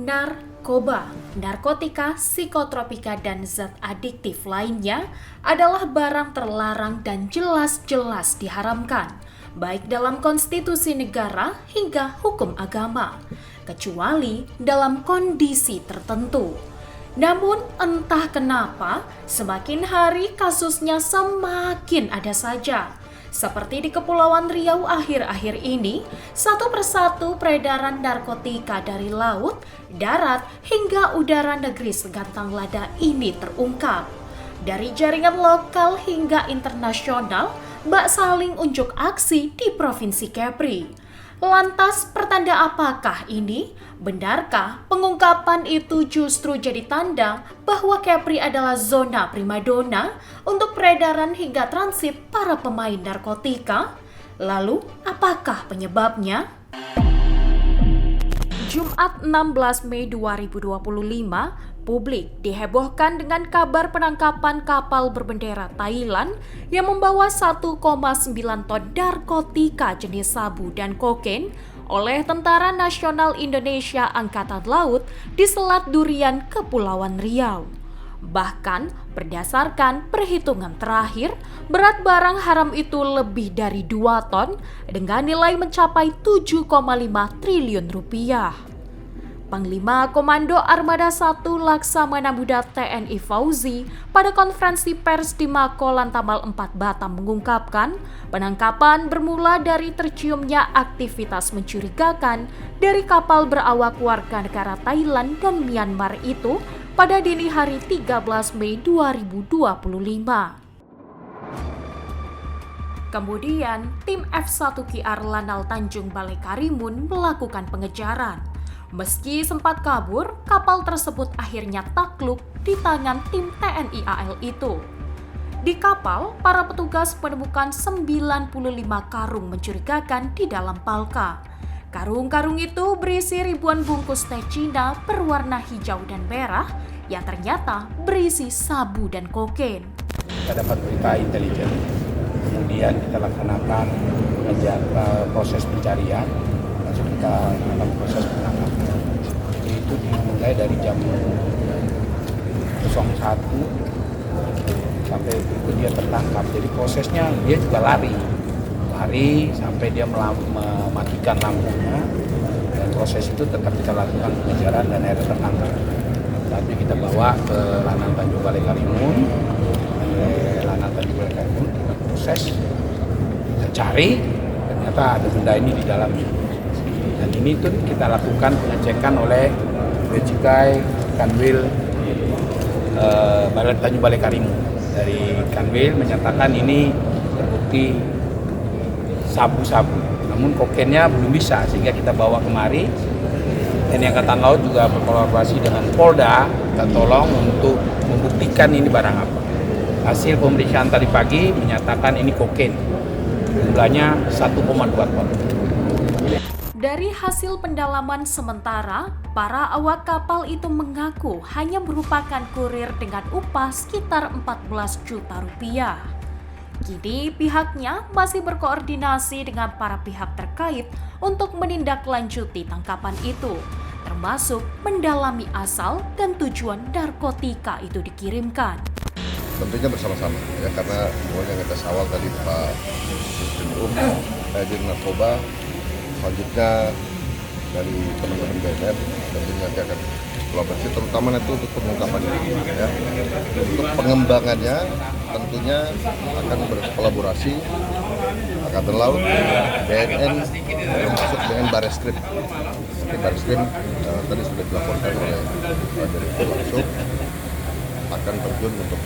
Narkoba, narkotika, psikotropika, dan zat adiktif lainnya adalah barang terlarang dan jelas-jelas diharamkan, baik dalam konstitusi negara hingga hukum agama, kecuali dalam kondisi tertentu. Namun entah kenapa, semakin hari kasusnya semakin ada saja. Seperti di Kepulauan Riau akhir-akhir ini, satu persatu peredaran narkotika dari laut, darat, hingga udara negeri Segantang Lada ini terungkap. Dari jaringan lokal hingga internasional, bak saling unjuk aksi di Provinsi Kepri. Lantas, pertanda apakah ini? Benarkah pengungkapan itu justru jadi tanda bahwa Kepri adalah zona primadona untuk peredaran hingga transit para pemain narkotika? Lalu, apakah penyebabnya? Jumat 16 Mei 2025, publik dihebohkan dengan kabar penangkapan kapal berbendera Thailand yang membawa 1,9 ton narkotika jenis sabu dan kokain oleh Tentara Nasional Indonesia Angkatan Laut di Selat Durian, Kepulauan Riau. Bahkan, berdasarkan perhitungan terakhir, berat barang haram itu lebih dari 2 ton dengan nilai mencapai 7,5 triliun rupiah. Panglima Komando Armada 1 Laksamana Muda TNI Fauzi pada konferensi pers di Mako Lantamal 4 Batam mengungkapkan penangkapan bermula dari terciumnya aktivitas mencurigakan dari kapal berawak warga negara Thailand dan Myanmar itu pada dini hari 13 Mei 2025. Kemudian, tim F1QR Lanal Tanjung Balai Karimun melakukan pengejaran. Meski sempat kabur, kapal tersebut akhirnya takluk di tangan tim TNI AL itu. Di kapal, para petugas menemukan 95 karung mencurigakan di dalam palka. Karung-karung itu berisi ribuan bungkus teh Cina berwarna hijau dan merah yang ternyata berisi sabu dan kokain. Kita dapat berita intelijen, kemudian kita laksanakan proses pencarian, langsung kita lakukan proses penangkapan. Itu dimulai dari jam 01 sampai itu dia tertangkap. Jadi prosesnya dia juga lari sampai dia mematikan lampunya, dan proses itu tetap kita lakukan pengejaran dan akhirnya tertangkap. Tapi kita bawa ke Lanal Tanjung Balai Karimun, kita proses, kita cari, ternyata ada benda ini di dalamnya. Dan ini tuh kita lakukan pengecekan oleh Beacukai Kanwil Tanjung Balai Karimun. Dari Kanwil menyatakan ini terbukti sabu-sabu, namun kokainnya belum bisa, sehingga kita bawa kemari. TNI Angkatan Laut juga berkolaborasi dengan Polda, kita tolong untuk membuktikan ini barang apa. Hasil pemeriksaan tadi pagi menyatakan ini kokain, jumlahnya 1,2 ton. Dari hasil pendalaman sementara, para awak kapal itu mengaku hanya merupakan kurir dengan upah sekitar 14 juta rupiah. Kini pihaknya masih berkoordinasi dengan para pihak terkait untuk menindaklanjuti tangkapan itu, termasuk mendalami asal dan tujuan narkotika itu dikirimkan. Tentunya bersama-sama ya, karena yang kita awal tadi Pak Dirjen Dirjen Narkoba, selanjutnya dari teman-teman BNN, tentunya nanti akan kolaborasi, terutama nanti untuk pengungkapan ini ya. Untuk pengembangannya tentunya akan berkolaborasi Angkatan Laut, BNN, termasuk dengan Bareskrim. Bareskrim tadi sudah dilaporkan oleh Direktur langsung akan terjun untuk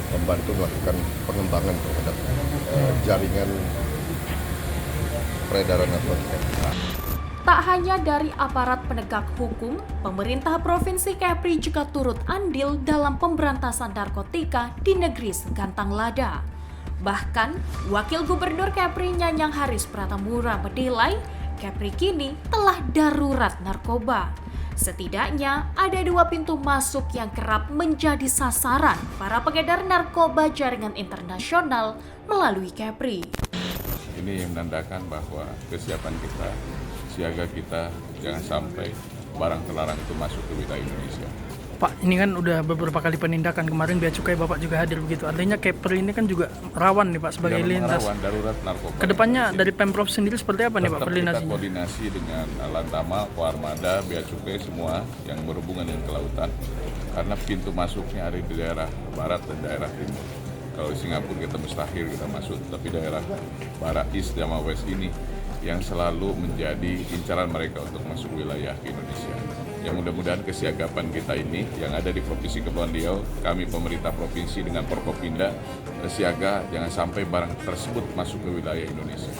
membantu melakukan pengembangan terhadap jaringan peredaran narkotika. Tak hanya dari aparat penegak hukum, pemerintah Provinsi Kepri juga turut andil dalam pemberantasan narkotika di negeri segantang lada. Bahkan, Wakil Gubernur Kepri Nyanyang Haris Pratamura menilai Kepri kini telah darurat narkoba. Setidaknya ada 2 pintu masuk yang kerap menjadi sasaran para pengedar narkoba jaringan internasional melalui Kepri. Ini menandakan bahwa kesiapan kita, siaga kita, jangan sampai barang terlarang itu masuk ke wilayah Indonesia. Pak, ini kan udah beberapa kali penindakan, kemarin Bea Cukai Bapak juga hadir begitu. Artinya Kepri ini kan juga rawan nih Pak sebagai lintas. Rawan darurat narkoba. Kedepannya dari Pemprov sendiri seperti apa nih Pak Tetap koordinasinya? kita koordinasi dengan Lantamal, Koarmada, Bea Cukai semua yang berhubungan dengan kelautan. Karena pintu masuknya ada di daerah barat dan daerah timur. Kalau di Singapura kita mustahil kita masuk, tapi daerah barat, east sama west ini yang selalu menjadi incaran mereka untuk masuk wilayah ke Indonesia. Yang mudah-mudahan kesiagapan kita ini yang ada di Provinsi Kepulauan Riau, kami pemerintah provinsi dengan Forkopimda siaga jangan sampai barang tersebut masuk ke wilayah Indonesia.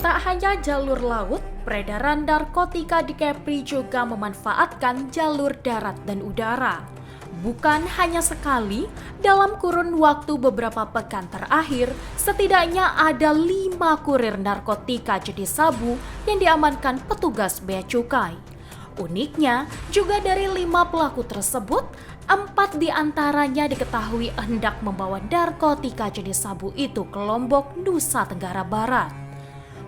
Tak hanya jalur laut, peredaran narkotika di Kepri juga memanfaatkan jalur darat dan udara. Bukan hanya sekali, dalam kurun waktu beberapa pekan terakhir, setidaknya ada 5 kurir narkotika jenis sabu yang diamankan petugas Bea Cukai. Uniknya, juga dari 5 pelaku tersebut, 4 diantaranya diketahui hendak membawa narkotika jenis sabu itu ke Lombok, Nusa Tenggara Barat.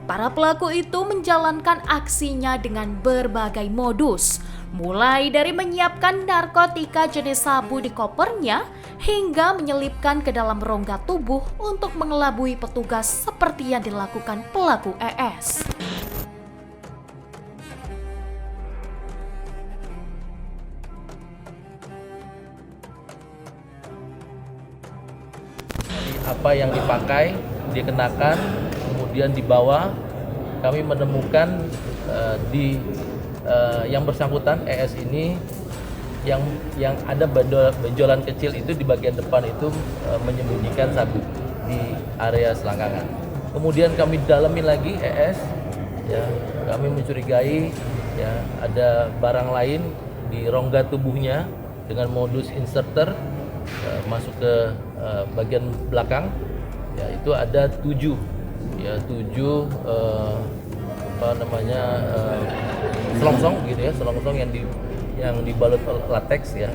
Para pelaku itu menjalankan aksinya dengan berbagai modus, mulai dari menyiapkan narkotika jenis sabu di kopernya hingga menyelipkan ke dalam rongga tubuh untuk mengelabui petugas seperti yang dilakukan pelaku ES. Apa yang dipakai, dikenakan, kemudian dibawa, kami menemukan yang bersangkutan ES ini yang ada benjolan kecil itu di bagian depan itu menyembunyikan sabu di area selangkangan. Kemudian kami dalami lagi ES, ya, kami mencurigai ya ada barang lain di rongga tubuhnya dengan modus inserter masuk ke bagian belakang, ya itu ada 7 selongsong gitu ya, selongsong yang dibalut latex ya.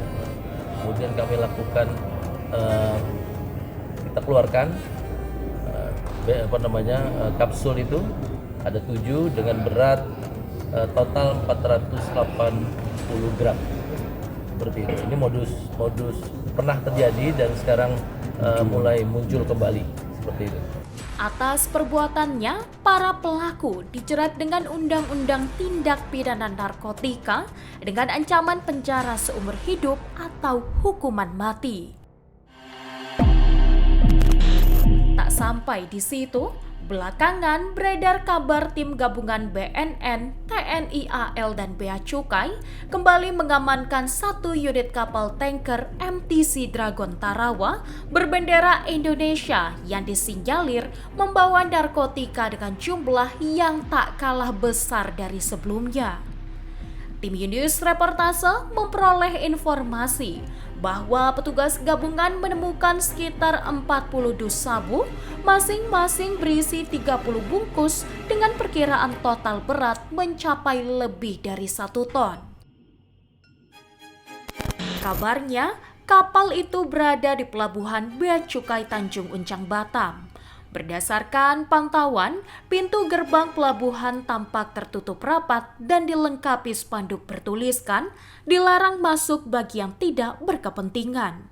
Kemudian kami lakukan kita keluarkan kapsul itu ada 7 dengan berat total 480 gram. Seperti itu. Ini modus pernah terjadi dan sekarang mulai muncul kembali seperti itu. Atas perbuatannya, para pelaku dijerat dengan Undang-Undang Tindak Pidana Narkotika dengan ancaman penjara seumur hidup atau hukuman mati. Tak sampai di situ, belakangan beredar kabar tim gabungan BNN, TNI AL, dan Bea Cukai kembali mengamankan 1 unit kapal tanker MTC Dragon Tarawa berbendera Indonesia yang disinyalir membawa narkotika dengan jumlah yang tak kalah besar dari sebelumnya. Tim Yunus Reportase memperoleh informasi bahwa petugas gabungan menemukan sekitar 40 dus sabu, masing-masing berisi 30 bungkus dengan perkiraan total berat mencapai lebih dari 1 ton. Kabarnya, kapal itu berada di pelabuhan Bea Cukai Tanjung Uncang, Batam. Berdasarkan pantauan, pintu gerbang pelabuhan tampak tertutup rapat dan dilengkapi spanduk bertuliskan dilarang masuk bagi yang tidak berkepentingan.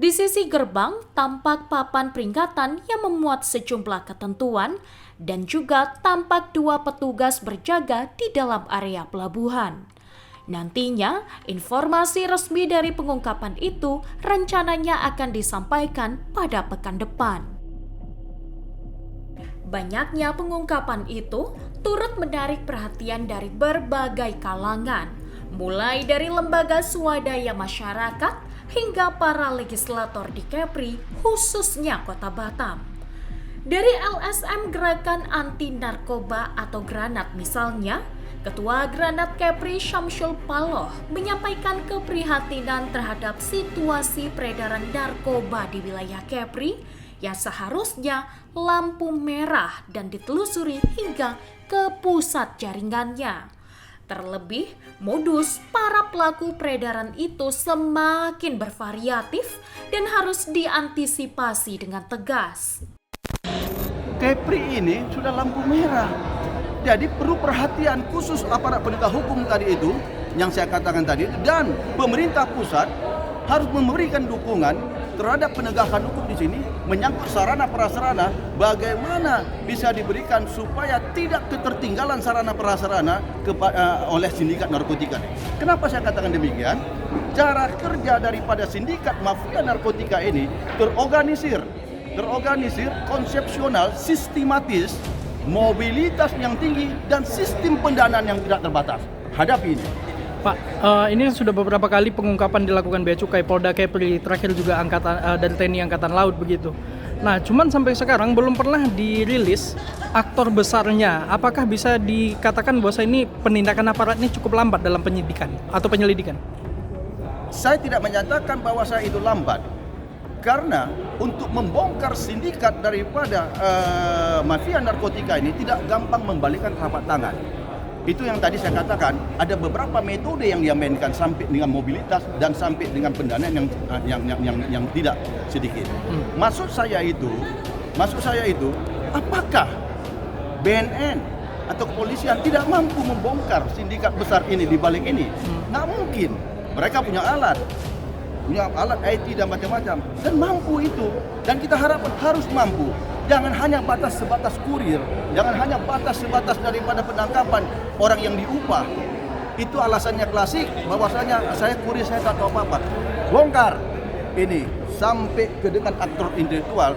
Di sisi gerbang tampak papan peringatan yang memuat sejumlah ketentuan dan juga tampak 2 petugas berjaga di dalam area pelabuhan. Nantinya, informasi resmi dari pengungkapan itu rencananya akan disampaikan pada pekan depan. Banyaknya pengungkapan itu turut menarik perhatian dari berbagai kalangan, mulai dari lembaga swadaya masyarakat hingga para legislator di Kepri, khususnya Kota Batam. Dari LSM Gerakan Anti Narkoba atau Granat misalnya, Ketua Granat Kepri Syamsul Paloh menyampaikan keprihatinan terhadap situasi peredaran narkoba di wilayah Kepri yang seharusnya lampu merah dan ditelusuri hingga ke pusat jaringannya. Terlebih, modus para pelaku peredaran itu semakin bervariatif dan harus diantisipasi dengan tegas. Kepri ini sudah lampu merah. Jadi perlu perhatian khusus aparat penegak hukum tadi itu, yang saya katakan tadi, dan pemerintah pusat harus memberikan dukungan terhadap penegakan hukum di sini, menyangkut sarana prasarana, bagaimana bisa diberikan supaya tidak ketertinggalan sarana prasarana oleh sindikat narkotika. Kenapa saya katakan demikian? Cara kerja daripada sindikat mafia narkotika ini terorganisir, konsepsional, sistematis, mobilitas yang tinggi, dan sistem pendanaan yang tidak terbatas. Hadapi ini. Pak, ini sudah beberapa kali pengungkapan dilakukan Bea Cukai, Polda Kepri, terakhir juga dari TNI Angkatan Laut begitu. Nah, cuman sampai sekarang belum pernah dirilis aktor besarnya. Apakah bisa dikatakan bahwa ini penindakan aparat ini cukup lambat dalam penyidikan atau penyelidikan? Saya tidak menyatakan bahwa saya itu lambat. Karena untuk membongkar sindikat daripada mafia narkotika ini tidak gampang membalikkan telapak tangan. Itu yang tadi saya katakan, ada beberapa metode yang dimainkan sampai dengan mobilitas dan sampai dengan pendanaan yang tidak sedikit. Maksud saya itu, apakah BNN atau kepolisian tidak mampu membongkar sindikat besar ini di balik ini? Nggak mungkin. Mereka punya alat IT dan macam-macam, dan mampu itu, dan kita harapkan harus mampu. Jangan hanya sebatas kurir, jangan hanya sebatas daripada penangkapan orang yang diupah. Itu alasannya klasik, bahwasanya saya kurir, saya tak tahu apa-apa. Bongkar ini sampai ke dengan aktor intelektual.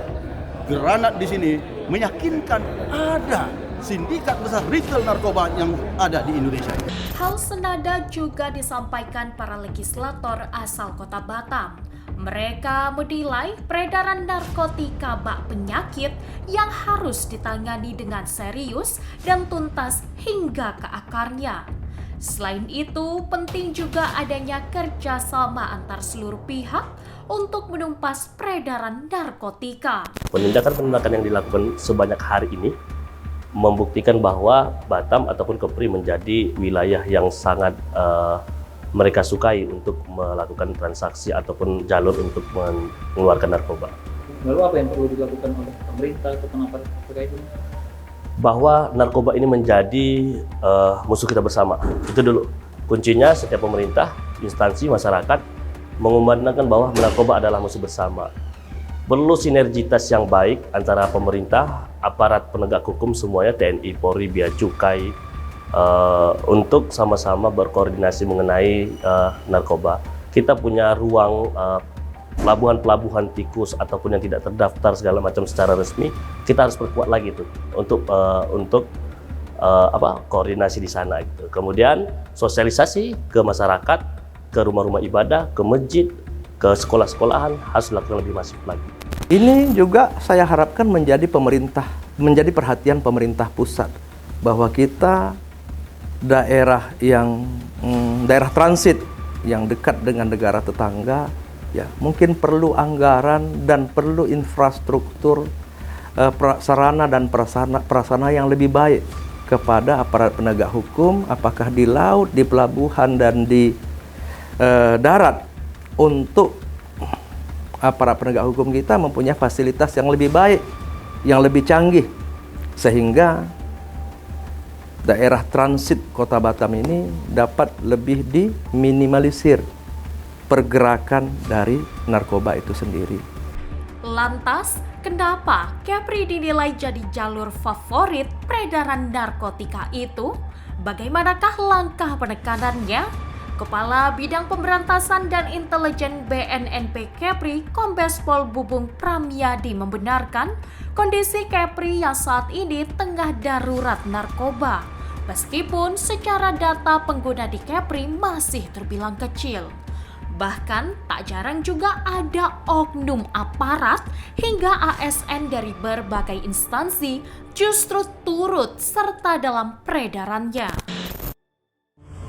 Granat di sini meyakinkan ada sindikat besar retail narkoba yang ada di Indonesia. Hal senada juga disampaikan para legislator asal Kota Batam. Mereka menilai peredaran narkotika bak penyakit yang harus ditangani dengan serius dan tuntas hingga ke akarnya. Selain itu, penting juga adanya kerjasama antar seluruh pihak untuk menumpas peredaran narkotika. Penindakan yang dilakukan sebanyak hari ini membuktikan bahwa Batam ataupun Kepri menjadi wilayah yang sangat mereka sukai untuk melakukan transaksi ataupun jalur untuk mengeluarkan narkoba. Lalu apa yang perlu dilakukan oleh pemerintah atau pengamat terkait ini? Bahwa narkoba ini menjadi musuh kita bersama. Itu dulu. Kuncinya setiap pemerintah, instansi, masyarakat mengumandangkan bahwa narkoba adalah musuh bersama. Perlu sinergitas yang baik antara pemerintah, aparat penegak hukum semuanya, TNI, Polri, Bea Cukai, untuk sama-sama berkoordinasi mengenai narkoba. Kita punya ruang pelabuhan-pelabuhan tikus ataupun yang tidak terdaftar segala macam secara resmi. Kita harus perkuat lagi tuh untuk koordinasi di sana gitu. Kemudian sosialisasi ke masyarakat, ke rumah-rumah ibadah, ke masjid, ke sekolah-sekolahan harus dilakukan lebih masif lagi. Ini juga saya harapkan menjadi perhatian pemerintah pusat, bahwa kita daerah transit yang dekat dengan negara tetangga, ya mungkin perlu anggaran dan perlu infrastruktur sarana dan prasarana yang lebih baik kepada aparat penegak hukum, apakah di laut, di pelabuhan, dan di darat, untuk aparat penegak hukum kita mempunyai fasilitas yang lebih baik, yang lebih canggih, sehingga daerah transit Kota Batam ini dapat lebih diminimalisir pergerakan dari narkoba itu sendiri. Lantas, kenapa Kepri dinilai jadi jalur favorit peredaran narkotika itu? Bagaimanakah langkah penekanannya? Kepala Bidang Pemberantasan dan Intelijen BNNP Kepri, Kombes Pol Bubung Pramyadi membenarkan kondisi Kepri yang saat ini tengah darurat narkoba, meskipun secara data pengguna di Kepri masih terbilang kecil. Bahkan tak jarang juga ada oknum aparat hingga ASN dari berbagai instansi justru turut serta dalam peredarannya.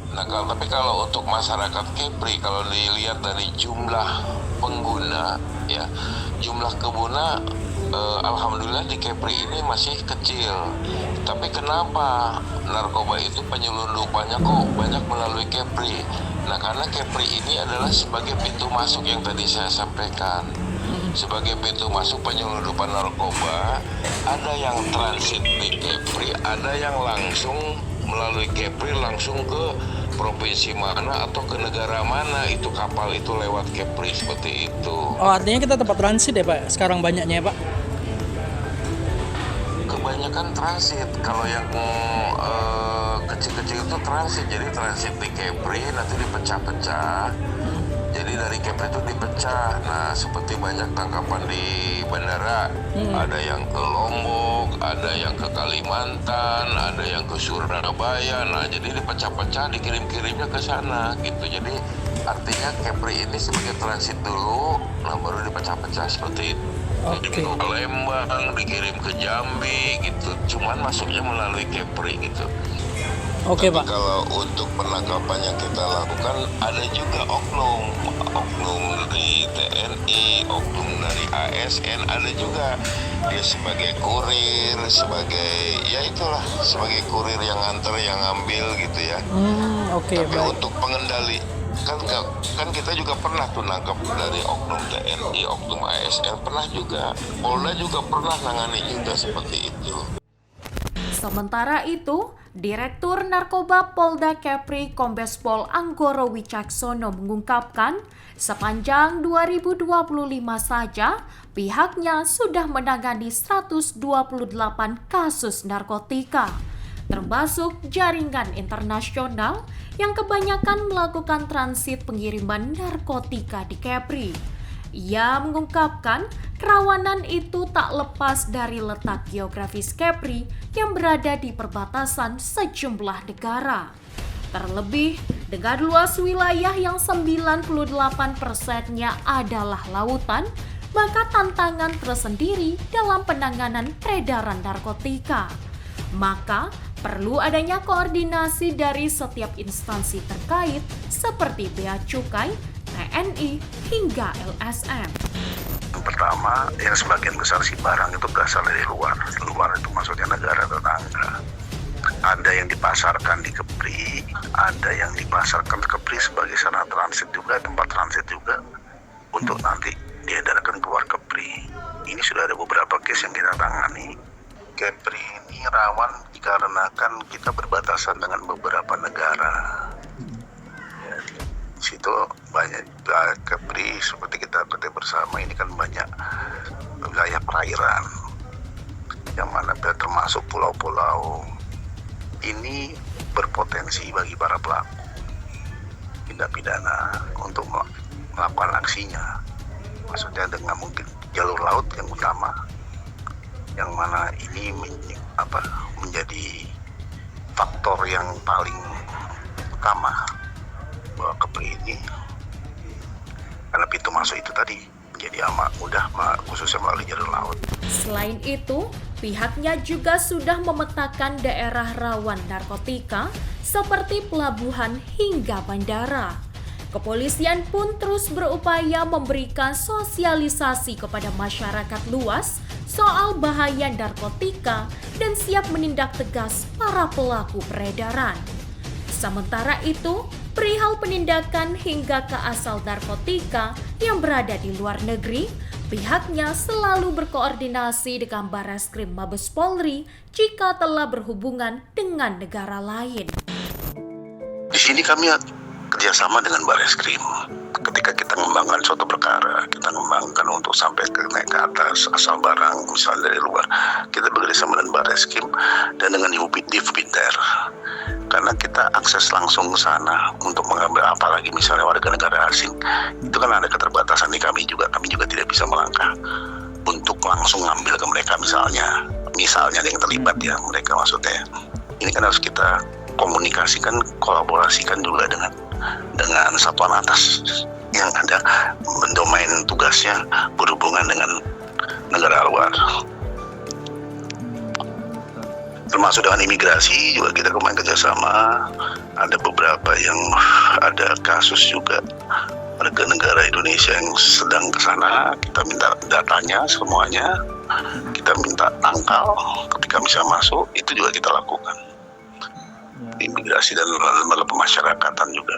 Nah, tapi kalau untuk masyarakat Kepri, kalau dilihat dari jumlah pengguna, ya jumlah pengguna, alhamdulillah di Kepri ini masih kecil. Tapi kenapa narkoba itu penyelundupannya kok banyak melalui Kepri? Nah, karena Kepri ini adalah sebagai pintu masuk yang tadi saya sampaikan. Sebagai pintu masuk penyelundupan narkoba, ada yang transit di Kepri, ada yang langsung melalui Kepri langsung ke provinsi mana atau ke negara mana itu kapal itu lewat Kepri, seperti itu. Oh, artinya kita tempat transit ya Pak, sekarang banyaknya ya Pak? Kebanyakan transit. Kalau yang kecil-kecil itu transit, jadi transit di Kepri nanti dipecah-pecah. Jadi dari Kepri itu dipecah. Nah, seperti banyak tangkapan di bandara, ada yang ke Lombok, ada yang ke Kalimantan, ada yang ke Surabaya. Nah, jadi dipecah-pecah, dikirim-kirimnya ke sana gitu. Jadi artinya Kepri ini sebagai transit dulu, nah baru dipecah-pecah seperti itu. Dikirim ke Lembang, dikirim ke Jambi gitu. Cuman masuknya melalui Kepri gitu. Oke, Tapi Pak. kalau untuk penangkapan yang kita lakukan ada juga oknum dari TNI, oknum dari ASN, ada juga dia sebagai kurir, sebagai ya itulah sebagai kurir yang antar, yang ambil gitu ya. Oke, Tapi baik. untuk pengendali kan kita juga pernah tuh nangkap dari oknum TNI, oknum ASN pernah juga, Polda juga pernah nangani juga seperti itu. Sementara itu, Direktur Narkoba Polda Kepri Kombes Pol Anggoro Wicaksono mengungkapkan, sepanjang 2025 saja pihaknya sudah menangani 128 kasus narkotika, termasuk jaringan internasional yang kebanyakan melakukan transit pengiriman narkotika di Kepri. Ia mengungkapkan kerawanan itu tak lepas dari letak geografis Kepri yang berada di perbatasan sejumlah negara. Terlebih dengan luas wilayah yang 98%-nya adalah lautan, maka tantangan tersendiri dalam penanganan peredaran narkotika. Maka perlu adanya koordinasi dari setiap instansi terkait seperti Bea Cukai, TNI, hingga LSM. Yang pertama, yang sebagian besar si barang itu berasal dari luar. Luar itu maksudnya negara tetangga. Ada yang dipasarkan di Kepri, ada yang dipasarkan Kepri sebagai sarana transit juga, tempat transit juga, untuk nanti diedarkan keluar Kepri. Ini sudah ada beberapa case yang kita tangani. Kepri ini rawan dikarenakan kita berbatasan dengan beberapa negara. Situ banyak Kepri, seperti kita ketahui bersama, ini kan banyak wilayah perairan yang mana termasuk pulau-pulau. Ini berpotensi bagi para pelaku tindak pidana untuk melakukan aksinya, maksudnya dengan mungkin jalur laut yang utama, yang mana ini menjadi faktor yang paling utama bahwa Kepri ini, karena pintu masuk itu tadi menjadi amat mudah, khususnya melalui jalur laut. Selain itu, pihaknya juga sudah memetakan daerah rawan narkotika seperti pelabuhan hingga bandara. Kepolisian pun terus berupaya memberikan sosialisasi kepada masyarakat luas soal bahaya narkotika dan siap menindak tegas para pelaku peredaran. Sementara itu, perihal penindakan hingga ke asal narkotika yang berada di luar negeri, pihaknya selalu berkoordinasi dengan Barreskrim Mabes Polri jika telah berhubungan dengan negara lain. Di sini kami kerjasama dengan Barreskrim. Ketika kita mengembangkan suatu perkara, kita mengembangkan untuk sampai naik ke atas asal barang, misalnya dari luar, kita bekerjasama dengan Barreskrim dan dengan Divbiter. Karena kita akses langsung ke sana untuk mengambil, apalagi misalnya warga negara asing, itu kan ada keterbatasan di kami juga tidak bisa melangkah untuk langsung ngambil ke mereka, misalnya ada yang terlibat ya, mereka maksudnya. Ini kan harus kita komunikasikan, kolaborasikan juga dengan satuan atas yang ada domain tugasnya berhubungan dengan negara luar. Termasuk dengan imigrasi juga kita kemarin kerjasama. Ada beberapa yang ada kasus juga warga negara Indonesia yang sedang ke sana, kita minta datanya semuanya, kita minta tanggal ketika bisa masuk, itu juga kita lakukan. Imigrasi dan lembaga pemasyarakatan juga.